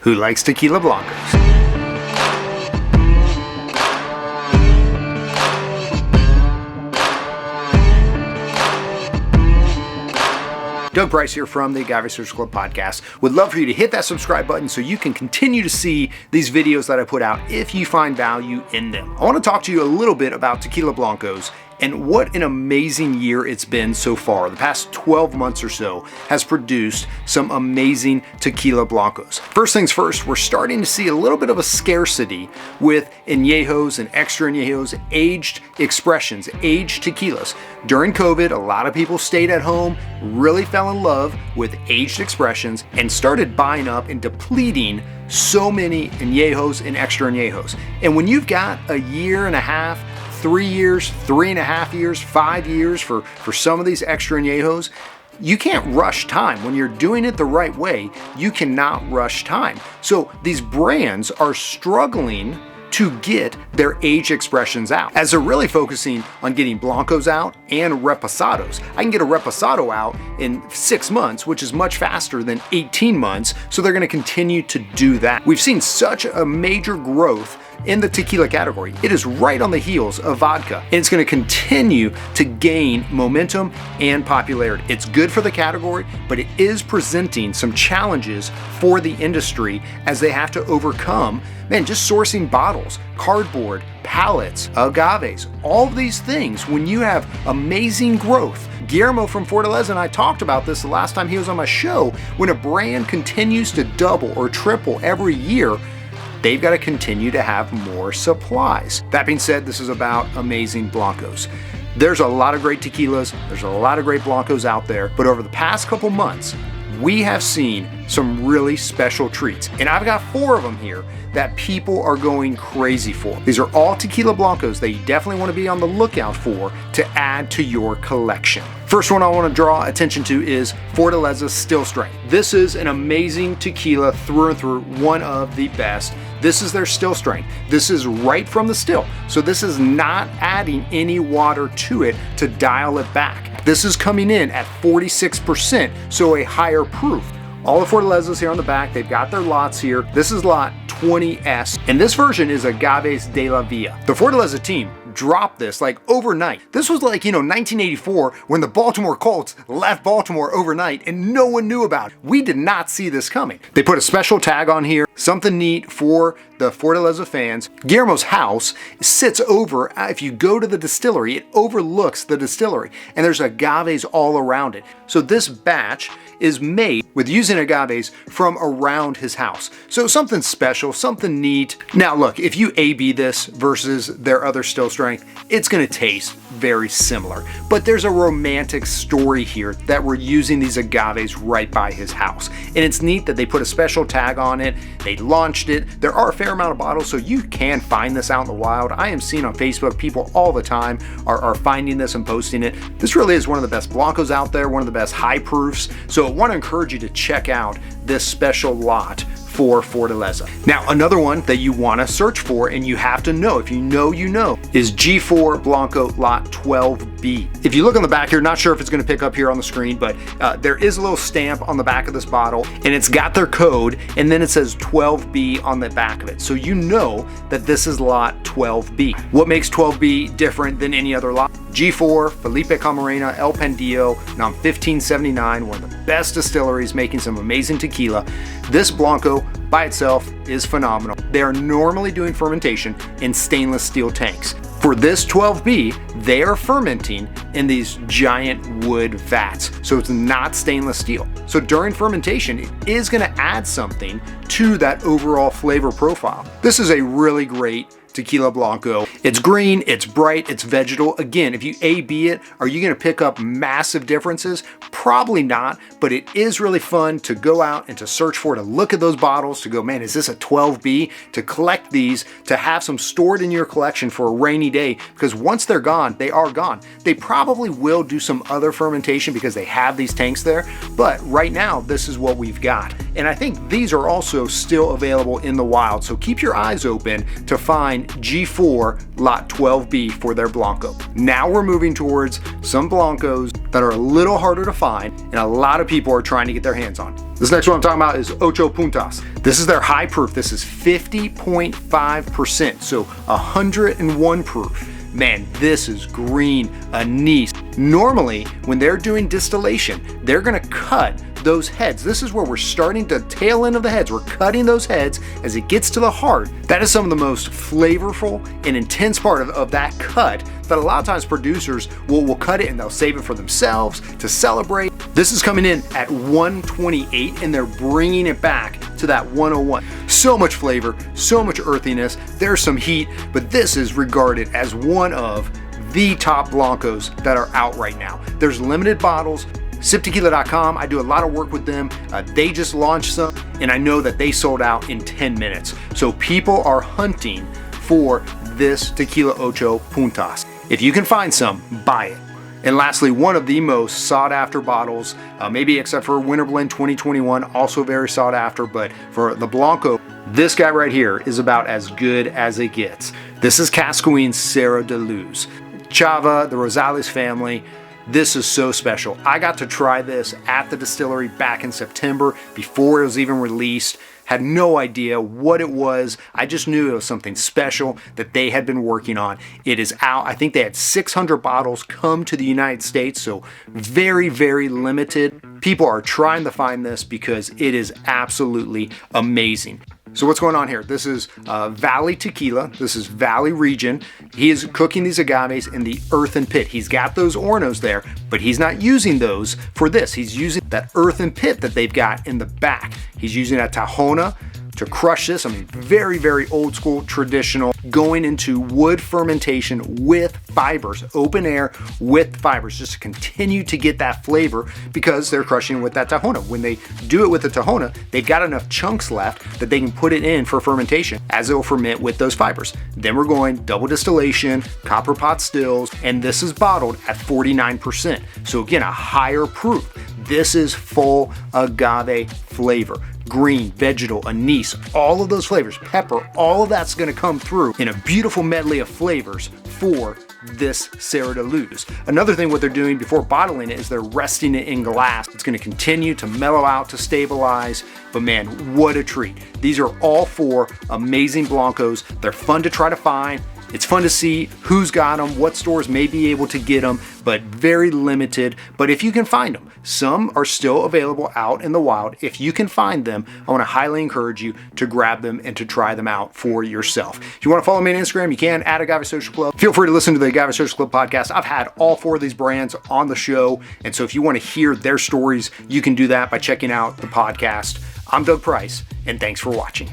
who likes tequila blancos. Doug Price here from the Agave Search Club podcast. Would love for you to hit that subscribe button so you can continue to see these videos that I put out if you find value in them. I want to talk to you a little bit about tequila blancos and what an amazing year it's been so far. The past 12 months or so has produced some amazing tequila blancos. First things first, we're starting to see a little bit of a scarcity with añejos and extra añejos, aged expressions, aged tequilas. During COVID, a lot of people stayed at home, really fell in love with aged expressions, and started buying up and depleting so many añejos and extra añejos. And when you've got a year and a half, 3 years, 3.5 years, 5 years for some of these extra añejos, you can't rush time. When you're doing it the right way, you cannot rush time. So these brands are struggling to get their age expressions out, as they're really focusing on getting blancos out and reposados. I can get a reposado out in 6 months, which is much faster than 18 months, so they're gonna continue to do that. We've seen such a major growth in the tequila category. It is right on the heels of vodka, and it's going to continue to gain momentum and popularity. It's good for the category, but it is presenting some challenges for the industry as they have to overcome, just sourcing bottles, cardboard, pallets, agaves, all of these things. When you have amazing growth, Guillermo from Fortaleza and I talked about this the last time he was on my show. When a brand continues to double or triple every year, they've got to continue to have more supplies. That being said, this is about amazing blancos. There's a lot of great tequilas, there's a lot of great blancos out there, but over the past couple months, we have seen some really special treats. And I've got 4 of them here that people are going crazy for. These are all tequila blancos that you definitely want to be on the lookout for to add to your collection. First one I want to draw attention to is Fortaleza Still Strength. This is an amazing tequila through and through, one of the best. This is their still strength. This is right from the still. So this is not adding any water to it to dial it back. This is coming in at 46%, so a higher proof. All the Fortalezas here on the back, they've got their lots here. This is lot 20S, and this version is Agaves de la Villa. The Fortaleza team dropped this like overnight. This was like, 1984 when the Baltimore Colts left Baltimore overnight and no one knew about it. We did not see this coming. They put a special tag on here, something neat for the Fortaleza fans. Guillermo's house sits over, if you go to the distillery, it overlooks the distillery and there's agaves all around it. So this batch is made with using agaves from around his house. So something special, something neat. Now look, if you A/B this versus their other still strength, it's gonna taste very similar. But there's a romantic story here that we're using these agaves right by his house. And it's neat that they put a special tag on it. They launched it. There are a fair amount of bottles, so you can find this out in the wild. I am seeing on Facebook, people all the time are finding this and posting it. This really is one of the best blancos out there, one of the best high proofs. So I want to encourage you to check out this special lot for Fortaleza. Now, another one that you want to search for, and you have to know, if you know, is G4 Blanco Lot 12B. If you look on the back here, not sure if it's going to pick up here on the screen, but there is a little stamp on the back of this bottle, and it's got their code, and then it says 12B on the back of it. So you know that this is Lot 12B. What makes 12B different than any other lot? G4, Felipe Camarena, El Pendillo, NOM 1579, one of the best distilleries making some amazing tequila. This Blanco by itself is phenomenal. They are normally doing fermentation in stainless steel tanks. For this 12B, they are fermenting in these giant wood vats. So it's not stainless steel. So during fermentation, it is gonna add something to that overall flavor profile. This is a really great tequila blanco. It's green, it's bright, it's vegetal. Again, if you A/B it, are you gonna pick up massive differences? Probably not, but it is really fun to go out and to search for, to look at those bottles, to go, man, is this a 12B? To collect these, to have some stored in your collection for a rainy day, because once they're gone, they are gone. They probably will do some other fermentation because they have these tanks there, but right now, this is what we've got. And I think these are also still available in the wild, so keep your eyes open to find G4 Lot 12B for their Blanco. Now we're moving towards some Blancos that are a little harder to find and a lot of people are trying to get their hands on. This next one I'm talking about is Ocho Puntas. This is their high proof. This is 50.5%, so 101 proof. Man, this is green anise. Normally, when they're doing distillation, they're gonna cut those heads. This is where we're starting to tail end of the heads. We're cutting those heads as it gets to the heart. That is some of the most flavorful and intense part of that cut that a lot of times producers will cut it and they'll save it for themselves to celebrate. This is coming in at 128 and they're bringing it back to that 101. So much flavor, so much earthiness. There's some heat, but this is regarded as one of the top Blancos that are out right now. There's limited bottles. SipTequila.com, I do a lot of work with them. They just launched some, and I know that they sold out in 10 minutes. So people are hunting for this Tequila Ocho Puntas. If you can find some, buy it. And lastly, one of the most sought after bottles, maybe except for Winter Blend 2021, also very sought after, but for the Blanco, this guy right here is about as good as it gets. This is Cascuin's Cerro de Luz. Chava, the Rosales family. This is so special. I got to try this at the distillery back in September before it was even released. Had no idea what it was. I just knew it was something special that they had been working on. It is out. I think they had 600 bottles come to the United States, so very, very limited. People are trying to find this because it is absolutely amazing. So what's going on here? This is Valley Tequila. This is Valley region. He is cooking these agaves in the earthen pit. He's got those hornos there, but he's not using those for this. He's using that earthen pit that they've got in the back. He's using a tahona to crush this. I mean, very, very old school, traditional, going into wood fermentation with fibers, open air with fibers, just to continue to get that flavor because they're crushing with that tahona. When they do it with the tahona, they've got enough chunks left that they can put it in for fermentation as it will ferment with those fibers. Then we're going double distillation, copper pot stills, and this is bottled at 49%. So again, a higher proof. This is full agave flavor. Green, vegetal, anise, all of those flavors, pepper, all of that's gonna come through in a beautiful medley of flavors for this Cerro de Luz. Another thing what they're doing before bottling it is they're resting it in glass. It's gonna continue to mellow out, to stabilize, but man, what a treat. These are all four amazing Blancos. They're fun to try to find. It's fun to see who's got them, what stores may be able to get them, but very limited. But if you can find them, some are still available out in the wild. If you can find them, I want to highly encourage you to grab them and to try them out for yourself. If you want to follow me on Instagram, you can at Agave Social Club. Feel free to listen to the Agave Social Club podcast. I've had all four of these brands on the show. And so if you want to hear their stories, you can do that by checking out the podcast. I'm Doug Price, and thanks for watching.